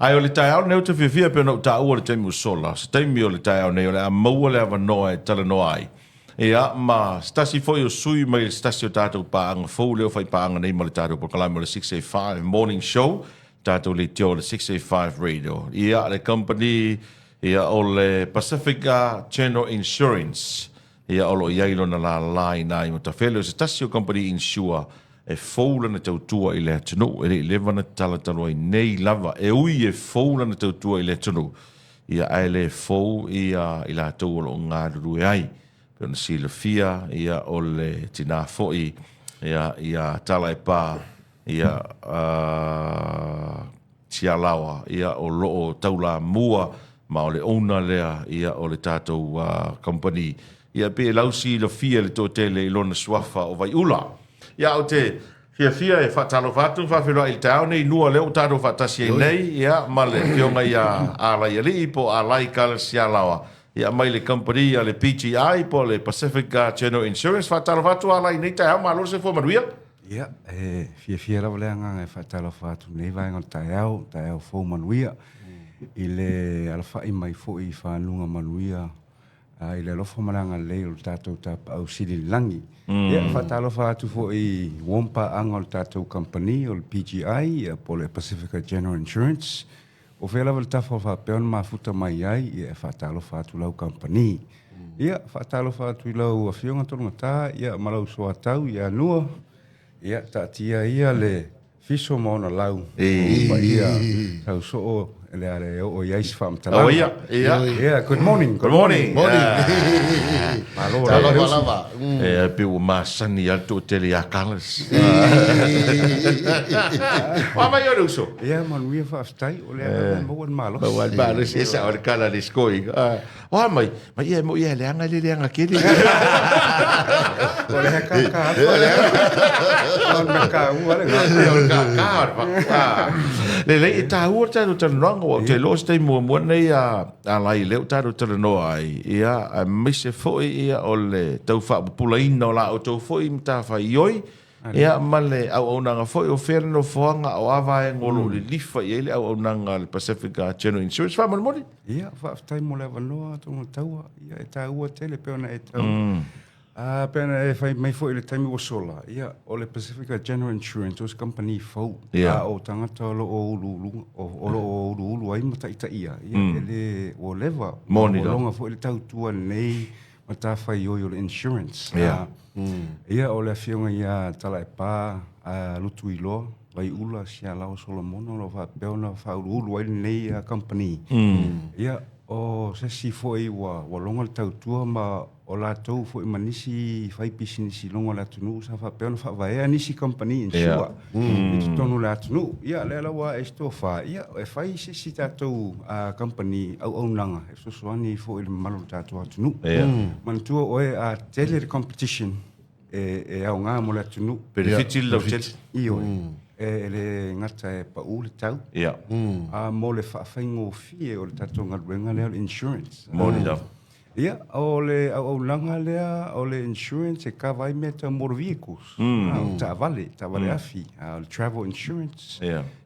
Ai o le tai au neu te whiwhia pe no ta ua le taimi usola. Se taimi o le tai au nei o le a maua le awa noa e tala noa ai. Ia, ma stasi foi o sui mai le stasi o tātou paanga fau leo fai paanga nei ma le tātou pokalai mo le 685 Morning Show. Tātou le tio le 685 Radio. Ia, le company, ia o le Pacifica Channel Insurance. Ia olo iailo na la lai nai mo ta whele o se tasi o company insure e foula na tautua i le atunu. E le lewa na tala talo i nei lava. E ui e foula na tautua i le atunu. Ia ai le fou ia i la tau o ngā ruru e ai. Pero na si le fia ia o le tina foi ia tala e pā ia tia lawa ia o loo taula mua ma o le ona lea ia o le tātou company ia pe lausi le fia le tōtele i lona suafa o vai ula ia o te fia e whatalo whatu whawhira i tau nei nua leo tātou whatasi e nei ia ma le fionga ia alai ali po alai kala sia lawa ia mai le company a le PGI po le Pacifica Channel Insurance whatalo whatu alai nei tai au malo se fo manuia ia fia la valeanga e whatalo whatu nei vai ngon tai au fo manuia i le alfa i mai fo i whanunga manuia i le lofo maranga leo tātou au siri langi ia whatalo whatu fo i wompa angol tātou company o le PGI po le Pacifica General Insurance o whela wale tawha whapeon mafuta mai ai ia whatalo whatu lau company ia whatalo whatu i lau a whionga tolunga tā ia malau soa tau ia nua ia tatia ia le fiso maona lau ia tau soo ele are o iais whaam talanga. Oh ia. Good morning. Good morning. Malo lava. Pe o masani alto tele a kalas. Wa mai o so. Ia man we whaaftai o le mo malo. Wa ba le se sa o kala le skoi. Wa mai ia mo ia le anga kiri. O le ka. O le ka le le ta ua ta no tano o te los te mo nei a lai le ta no no ai ia a mise foi ia o le tau fa pulaina o la o tau foi mta fa ioi ia male au ona foi o ferno foanga o ava e ngolo le lifa ia le au ona le Pacifica Channel Insurance fa mo ia fa tai mo le vanoa to tau ia ta ua tele pe ona e tau pena e fai mai foi le taimi o sola ia o le Pacifica General Insurance os company fau o tangata o ulu ai mata ita ia ele o leva o longa foi le tau tua nei mata fai o le insurance ia o le fionga ia tala e pa lutu ilo vai ula sia lao solomono lo va peona fa ulu ai nei company ia o se si foi wa longa tau tua ma o la tau foi manisi fai pisinisi longa la tunu sa fa peona fa vai nisi company insua tonu la tunu ia le la wa esto fa ia e fai se si tatu a company au nanga e so soani foi malu tatu tunu man tu o a tele competition e au nga mo la tunu benefit lo tet io le ngata e pa u le tau a mo le fa faingo fie o le tatu ngalwenga le insurance money ia o le au langa lea o le insurance e ka vai meta motor vehicles ta vale afi o travel insurance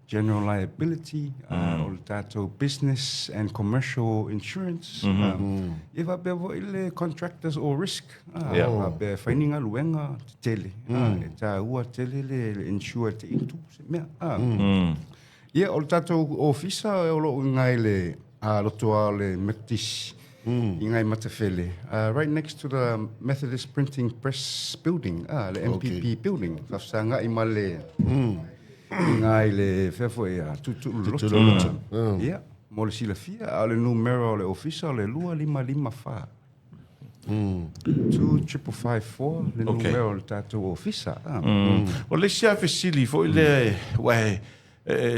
general liability o le tato business and commercial insurance e va bevo ile contractors or risk be findinga luenga tele e ta ua tele le insure te intu mea ia o le tato officer o lo ngai le lo toa le mektis ingai matafele right next to the Methodist Printing Press building the MPP building fafsanga imale ingai le fefo ia tutu loto ia mo le silafia ale numero le official le 2555 2554 le numero le tato official o le sia fesili fo le we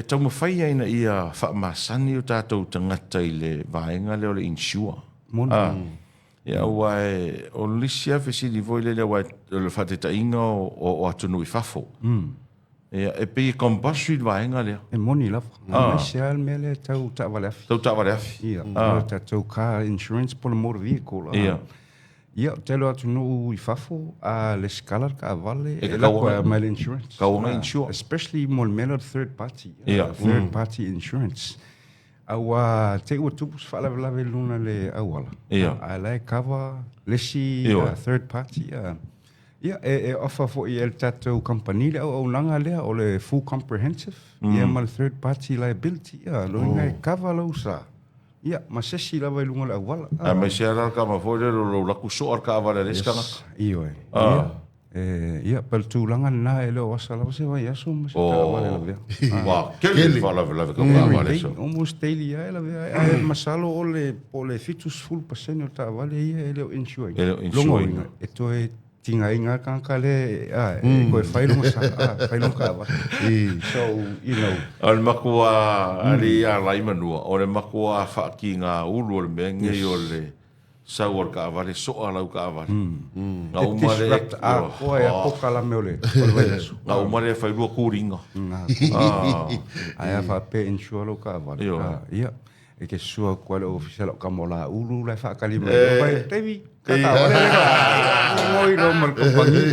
tau mawhai aina ia whaamasani o tātou tangata i le vaenga leo le insure ia wai o lisia fesili voi le wai le whatetainga o atunu i whafo ia e pe compulsory vaenga leo e moni la mai mele tau tawale afi ia tau car insurance por motor vehicle ia telo atunu i whafo le skala ka vale e la kwa mail insurance ka insure especially more third party insurance Awa te ua tupus whaalawelawe luna le awala. I like cover, lesi, third party. Offer for el tatou company le au nanga lea o le full comprehensive. Ma le third party liability. Lo ingai cover lo sa. Ma sesi lawa lunga le awala. Me se ara ka ma foi le lo laku so ar ka avale reskanga. Pel tūlanga nā e leo wasa lawa se vai aso ma se tā wale la vea. Wa, kele wala ka wale so. Almost daily ai la vea. Ai masalo o le fitus full percent o tā wale ia e leo insure. Longo inga. E toi tinga inga kanka le, koe whailunga sa, whailunga ka wa. So, you know. Al makua ali a laimanua, o le makua whaaki ngā ulu o le mea ngei o le sauar ka avare, soa lau ka avare. Ngā umare e koe a pokala meo le. Ngā umare e whailua kūringa. Ai a whape insure lau ka avare. Ia. E ke sua kua le official o ka mola ulu lai whaakali meo. Vai, Tevi, kata wale reka. Ngoi lo mal kompangi.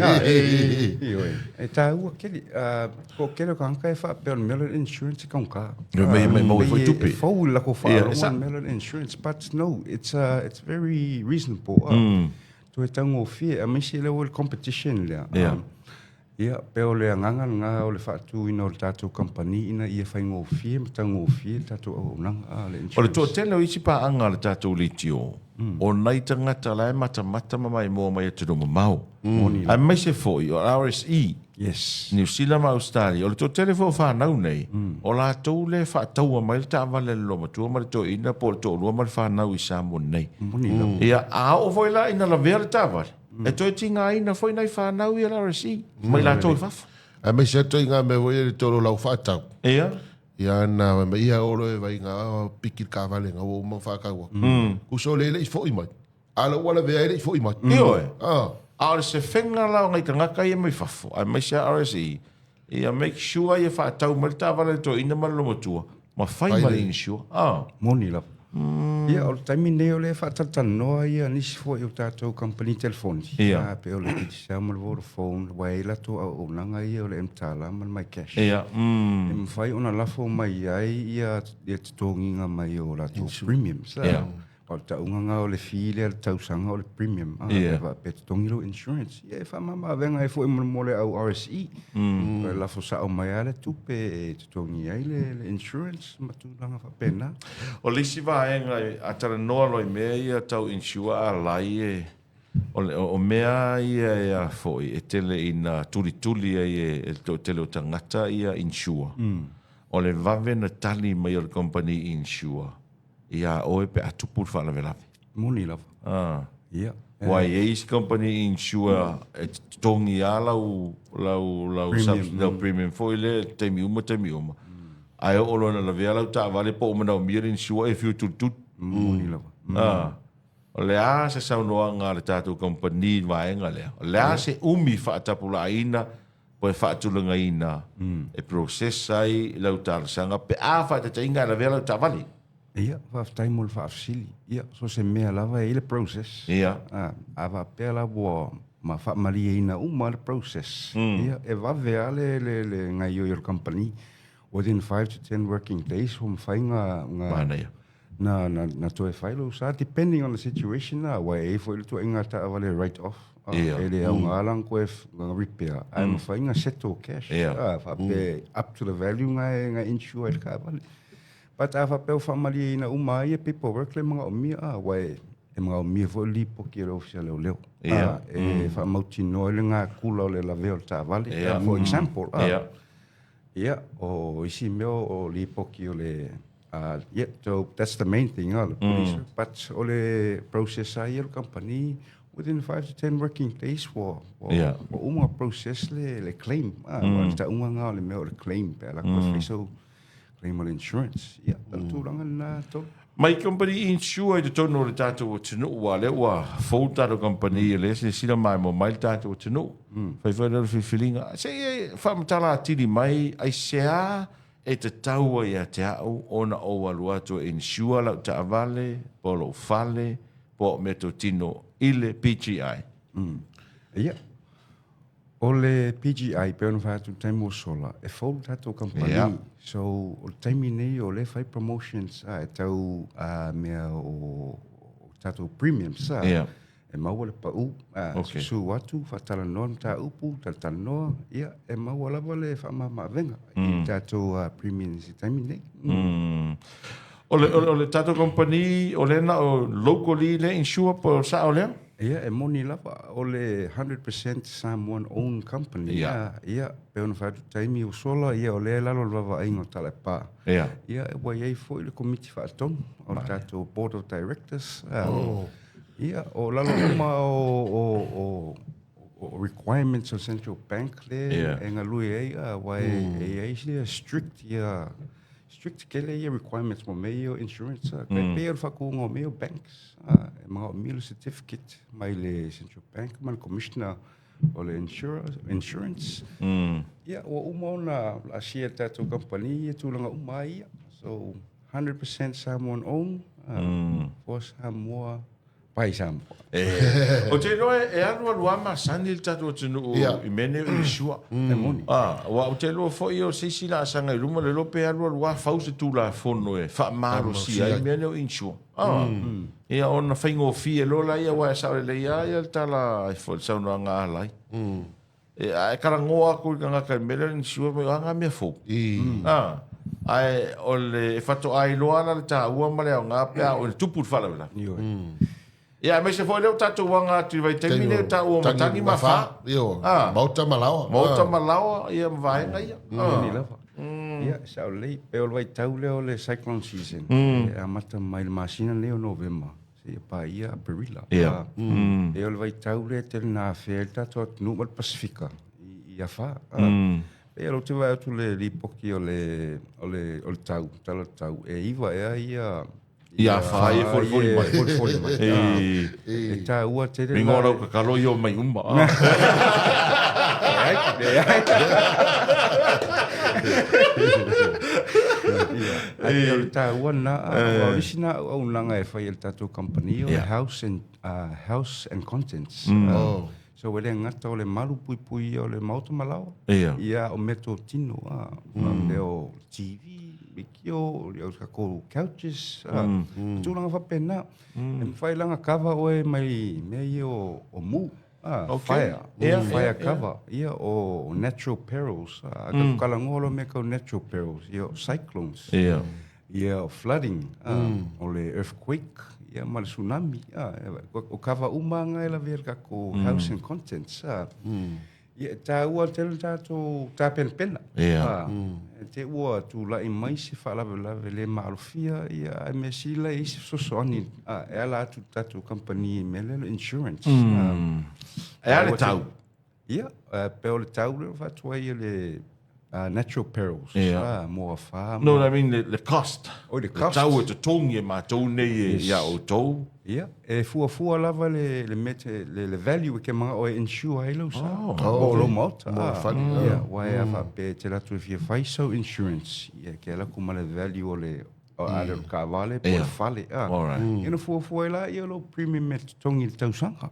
E tā ua keli. Ko kele o kanka e whape on mele insurance i kaunka. Me mau e whai tupi. E whau lako whaarunga mele insurance. But no, it's very reasonable. To e tango fie. A misi le o le competition lea. Ia, peo le angangan ngā o le whaatu ina o le tātou company ina ia whai ngō fie, ma tango fie, tātou au nanga le insurance. O le tō tēnau isi pā anga le tātou liti o. O nei tangata lai mata mamai mua mai atu romo mau. Ai mai se fōi, o RSE. Yes. New Zealand ma Australia. O le tō tele fō whanau nei. O la tau le whaataua mai le tāwale le loma. Tua ma le tō ina po le tō lua ma le whanau i Samoa nei. Ia, a o foi la ina la vea le tāwale. E toi tinga ina foi nei whanau i la RSE. Mai la tō i whafu. A mai se toi ngā me voi e tōro lau whaatau. Ia. Ia na me ia oro e vai ngā pikir ka vale ngā o ma whakaua. Kuso le i fōi mai. Ala wala vea e i fōi mai. Io e. A ore se whenga lau ngai ka ngaka i mai whafu. A mai se RSE. Ia make sure i whaatau mai tā vale tō ina ma lomo tua. Ma whai mai insure. Moni la. Ia, o le taimi nei o le whaatatanoa ia nisi fo i o tātou company telefoni. Ia. Pe o le itisa ma le Vodafone, wai lato au nanga ia o le mtala ma le mai cash. Ia. E mwhai ona lafo mai ai ia titonginga mai o lato premiums. Ia. O le taunga o le file, o le tausanga o le premium. Ia. Pe titongilo insurance. Ia, e whamama venga e fo i mole au RSE. Pe lafo sa o mai ale tupe e titongi ai le insurance. Matu langa whapena. O lisi vaenga atara noa loi mea ia tau insure a lai e o mea ia e a foi e tele ina tuli e tele o tangata ia insure. O le vave na tali mai o le company insure. Ia oe pe atupur whala velawe. Moni lava. Ia. Wai e is company insure e tongi a lau premium foi le teimi uma. Ai o lona la vea lau ta vale po mana o mira insure e fiu tutut. Moni lava. O le a se saunoa ngā le tātou company vaenga lea. O le a se umi whaatapula ina po e whaatulanga ina e processai lau tālasanga pe a whaatatainga la vea lau ta vale. Ia, whaftai mo le whaafsili. Ia, so se mea lava e le process. Ia. A whapea la bua ma whaamari e ina uma le process. Ia, e wawea le ngai o your company. Within 5 to 10 working days, hom whai Mana ia. Na toe whailo sa, depending on the situation na, wai e fo ilu tu inga ta awale write off. Ia. E le au ngā lang koe repair. Ai ma whai inga settle cash. Ia. Whape up to the value ngai insure il ka awale. But a whapeo whamari ina uma ia paperwork le mga o mia wai e mga o mia fo lipo ki e ofisa leo. Ia. E whamauti no le ngā kula o le laveo ta vale. For example. Ia. O isi meo o lipo ki o le so that's the main thing, the police. But o le process a ia le company within 5 to 10 working days for uma process le claim. Ta unga ngā le meo le claim pe la koe fiso claim on insurance. Ia, tūranga nā tō. Mai company insure te tono le tātou o tinu ua le ua fau tātou company e le se sila mai mo mai tātou o tinu. Whai whaera le whiwhiringa. Se e whamatala atiri mai ai sea e te taua ia te au ona o alua to insure lau ta avale, polo fale, po me to tino ile PGI. Ia. Ole PGI pe ona fatu time o sola e fol tato company so o time nei o le fai promotions e tau mea o tato premium sa e mau le pa u su watu fatala non ta upu tala no ia e mau la vale fa ma venga i tato premium si time nei ole tato company ole na o locally le insure po sa ole e moni lava ole 100% someone own company ia pe ona fatu time o sola ia ole lalo lava ingo tala pa ia e wa ia foi le committee fa ton o tato board of directors ia o lalo uma o requirements of central bank le e ngalui ia wa e strict kele ia requirements mo meio insurance pe fa ku ngo meio banks mga mil certificate mai le central bank mal commissioner o le insurance ia o uma la share tato company tu langa uma ia so 100% someone own for some more pai sam o te loe e alua ma sanil tato tunu i mene i sua wa o te loe fo i o sisi la sanga i luma le lope alua fause tu la fono e fa maro si ai mene i sua ia ona faingo fi e lola ia wa sa le ia tala i fo sa no nga lai e ai karangoa ku nga ka mele i sua me nga me fo ai ole fato ai loa la ta ua male nga pe o tupu fala la ia me se foi le tatu wanga tu vai termine ta o matangi mafa mauta malawa ia vai ngai ia sa le pe o vai tau le o le cyclone season a mata mai le masina le o november se pa ia perila e o vai tau le tel na felta tot no mal pacifica ia fa e lo te vai tu le lipoki o le tau e iva ia ia fai foi mai e ta ua te me ngora ka kalo yo mai umba ai ta ua na original o langa e fai el tato company o house and contents so wele ngata o le malu pui o le mauta malao ia o meto tino le o TV Mikio, o kako couches, tūlanga whapena. E mwhai langa kawa oe mai mei o mu, fire cover, ia o natural perils. Kako kalangolo me kau natural perils, ia o cyclones, ia o flooding, o le earthquake, ia ma le tsunami. O kawa umanga e la ver kako house and contents. Ia tā ua telu tātou tā pena. Te ua tu lai mai se whaalawe le maalofia ia e me sila i se sosoani e ala atu tātou company me le insurance. E ale tau? Ia, pe o le tau le whatua ia le natural perils. Moa wha. No, I mean the cost. Oh, the cost. Tau e te tongi e mātou nei ia o tau. Ia, e fua lava le value ke mga o e insure ai lau sa. O lo mauta. Ia, wai a wha pe te ratu e fia whaisau insurance. Ia, ke ala kuma le value o le ale ka vale po le fale. Ina fua la ia lo premium me tongi le tausanga.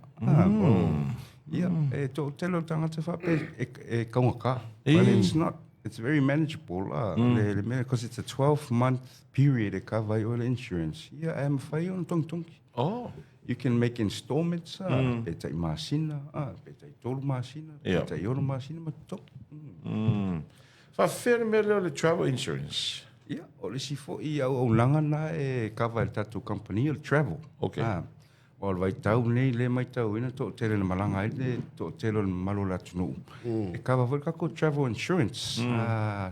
Ia, e to telo tangata wha pe e kaunga ka. But it's not. It's very manageable, because it's a 12-month period. It covers all insurance. Yeah, I'm fine on tong. You can make installments. Beta masina, beta tolu masina, beta yolo masina mato. Fa fair me le travel insurance. Yeah, ole si fo ia o langa na e cover tatu company o travel. Okay. O vai tau nei le mai tau ina to tele na malanga ai le to tele malo la tunu. E kava vol kako travel insurance.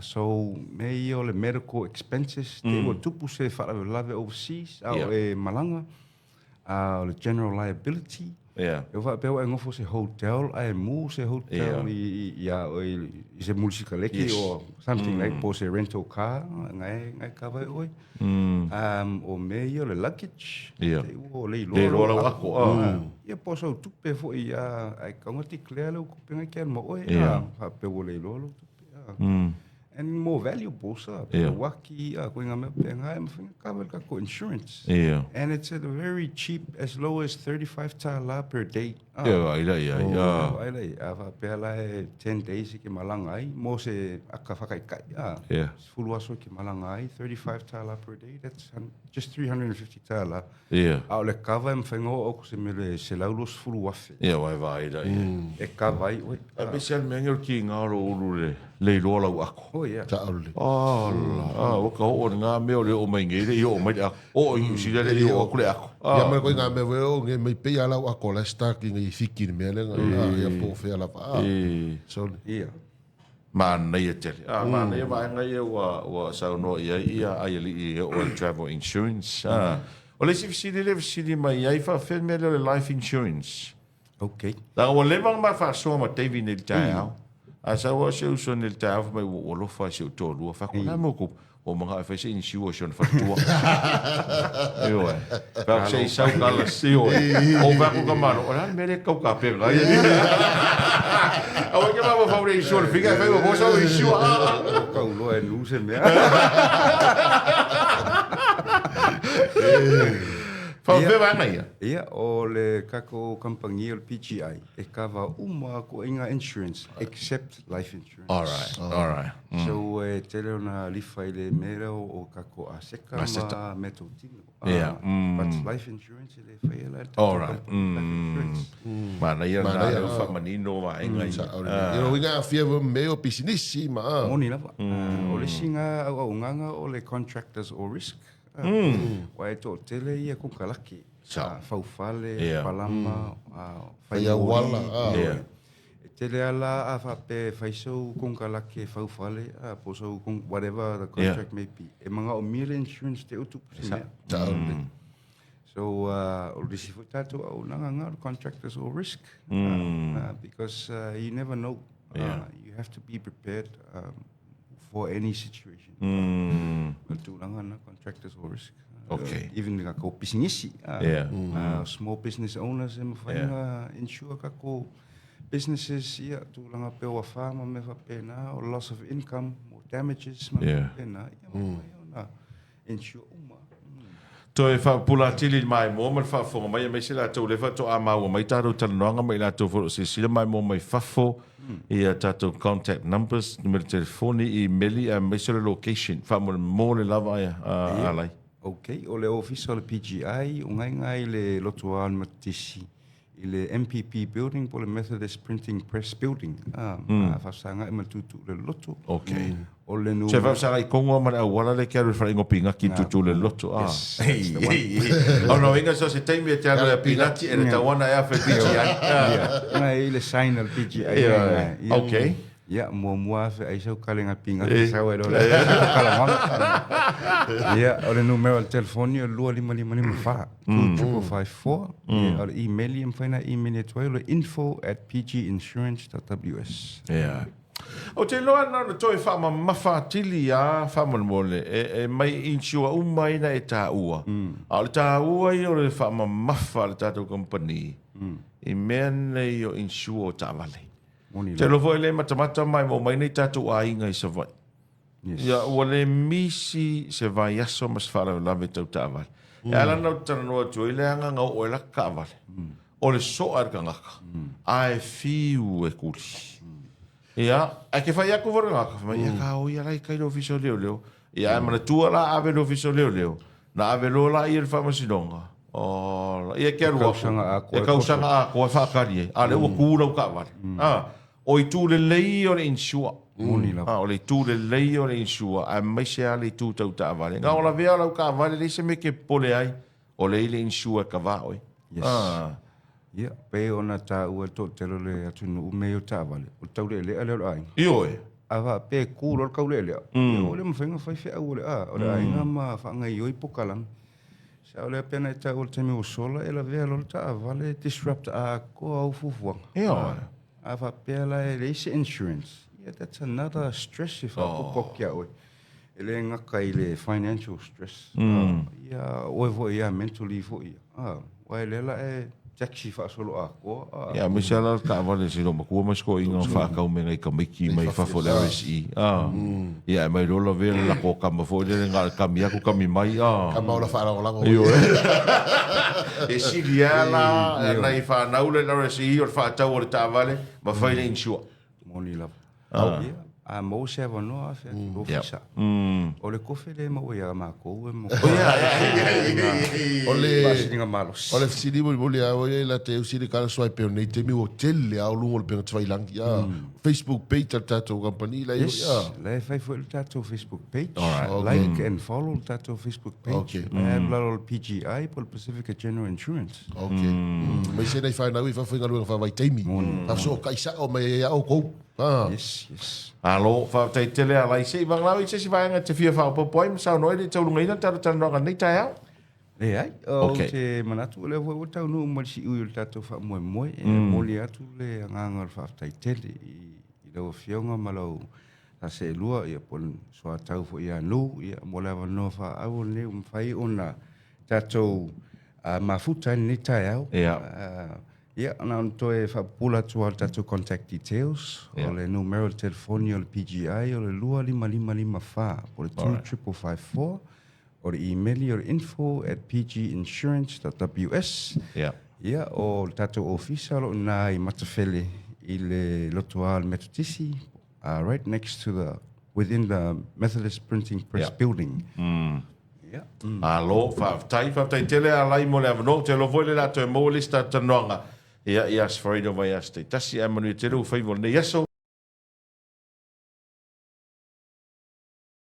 So me o le medical expenses te o tupu se fala lave overseas au e malanga. O le general liability. Yeah. Eu va peo ngofo se hotel ai mu se hotel ia o se mulsika leki or something like po se rental car ngai kava oi. O meio le luggage. O le lo ako. Ia po so tupe fo ia ai kangati clear lo ku penga ke mo oi. Ha pe o le lo tupe. and more valuable, sir. Yeah. Waki, going on I'm covered insurance. Yeah. And it's at a very cheap, as low as 35 tala per day. Yeah, Ava pela 10 days ki malangai, mo se akawhakaikai. Yeah. Fuluaso ki malangai, 35 tala per day. That's just 350 tala. Yeah. Au le kava e mwhengo o se mele se laulos fuluafe. Yeah, vai, E kavai, oi. A besial mengel ki ngaro ulu le lola ako. Oh, yeah. Ta aule. O ka o ngā mea o le o mai ngei le i o mai ako. O i usi le i o kule ako. Ia mai koe ngā mea weo, nge mai pei alau ako la staki ngai whiki ni mea lenga. Ia po whea la pa. Soli. Ia. Mā nei e tele. Mā nei e vai ngai e ua saunoa ia ai ali i o travel insurance. O le sifisiri mai ai wha when mea le life insurance. Okay. La o le mang ma fa so ma tevi ni tai au. A sa o se uso ni tai au mai o lo fa se to lu fa ko na mo ko o mga fa se insurance fa tua. Yo e. Fa se sa kala se o. O va ko ka mano. Ora me le ka pe ga. O ke ma fa re insurance fica fa o so insurance. Ka ulo e nu se mea. Fa ve va ngai. Ia, o le kako kampangi o le PGI, e kawa uma ko inga insurance, except life insurance. All right. So, tele ona lifa i le mera o kako a seka ma meto tino. Yeah. But life insurance, le whaia la. All right. Mana ia na fa manino ma ngai. Ia winga fia me o pisinisi ma. Moni lava. O le singa au nganga o le contractors or risk. Wai to tele ia ko kalaki. Faufale, palama, faia wala. Tele ala a fa pe faiso ko kalaki faufale, po so whatever the contract may be. E manga o mile insurance te utu. So o disi futatu au nanga contractors or risk because you never know. You have to be prepared for any situation. Tulanga contractors or risk. Okay. Even kako pisinisi. Small business owners e mawhainga insure kako businesses tulanga pe o farma me fa pena or loss of income or damages me pena. Insure uma. To e fa pula tili mai mo mal fa fo mai mai sila to le fa to ama o mai taro tal no mai la to fo se sila mai mo mai fa fo ia tato contact numbers numero telefoni e meli a mai sila location fa mo le lava ia alai. Okay, o le office o le PGI ngai le loto al matisi i le MPP building po le Methodist Printing Press building. Fa sanga e matutu le loto. Okay. O le nu. Se fa sanga i kongo ma a wala le kero fa ingo pinga ki tutu le loto. Oh no, inga so se taimi e te ala pinati e le tawana e a fa PGI. Ngai le sign al PGI. Okay. Ya, mua fe ai sau kalenga pinga sau e rola. Ya, o le numero al telefoni o 2555 2254. O le email i mfaina email e tuai le info@pginsurance.ws. Yeah. O te loa na toi fa ma mafatili a fa mo mole e mai insure umai na e ta ua. Al ta ua i o le fa ma mafa le tato company. I men le o insure ta vale. Te lo foi le matamata mai mo mai nei tatu a inga i se vai. Ia ua le misi se vai aso mas whara lave tau ta avale. E ala nau tana noa tu i le anga ngau o e laka avale. O le so ar ka ngaka. A e fiu e kuri. Ia, a ke whai aku vore ngaka. Ia ka o ia lai kai lo viso leo leo. Ia e mana tua la ave lo viso leo leo. Na ave lo la i e whamasinonga. Ia ke arua. E kausanga a koe whakari e. A le ua kūrau ka avale. O i tū le lei o le insua. O le tū le lei o le insua. A mai se a le tū tau ta avale. Ngā ola vea lau ka avale le se me ke pole ai. O le ile insua ka vā oi. Ia, pe ona ta ua tō tero le atunu umei o ta avale. O tau le lea leo ai. Io e. Awa pe kūro kau le lea. O le mawhenga whai whea o le a. O le ainga ma whanga i oi pokalang. Sa o le pena i ta o le temi o sola. E la vea lo ta avale disrupt a ko au fufuanga. Ia. Ava pela e leise insurance. Yeah, that's another stress if I pokia oi. Ele ngaka i le financial stress. Ia, oe vo ia mentally vo ia. Wai lela e taxi whaasolo a koa. Ia, me se ala ka wale si roma kua masko inga whakau me ngai ka miki mai whafole RSE. Ia, mai rola vele la ko kama fo le ngā kami aku kami mai. Ka maula whaara o lango. Iyo. E siri ala, nai whanau le RSE o whaatau o le tāwale, ma whaile insua. Moni lava. A mo se ava no a fe ofisa. O le kofe le mo ia ma ko e mo. Ole Pasinga malos. ole fsidi mo le a ole la te usiri kala swipe nei te mi hotel le au lungo le penga tvai lang ya Facebook page tato company la Yes, le fai fo il tato Facebook page. Alright. Like and follow the tato Facebook page. Okay. And la PGI por Pacific General Insurance. Okay. Mai se nei whanau i whawhinga luenga whawai teimi. Ta so kaisa o mai e au kou. Yes, yes. Alo, whaatai tele a lai se, i wanglau i se si vāenga te whia whaopopoi, msau noi le taurunga ina, tara tanonga nei tai au. E ai, o te manatu le o tau no mo si ui le tato wha moe moe, e moli atu le anganga le whaatai tele, i lau fionga malau ta se lua, ia pon soa tau fo ia nu, ia mo le awa no wha au ne umwhai o na tato mafuta ni tai au. Ia, ana to e whapula tua tato contact details, o le numero le telefoni o le PGI, o le lua 5555, o le 25554, o le emaili o le info@pginsurance.ws. Ia, o le tato ofisa lo na i matawhele i le lotoa le metotisi, right next to within the Methodist Printing Press building. Alo, whaatai tele a lai mo le avano, te lo voi le lato e mo lista tanonga. Ia, ia, sfarido vai aste. Tasi e manu te rau whaivol ne yaso.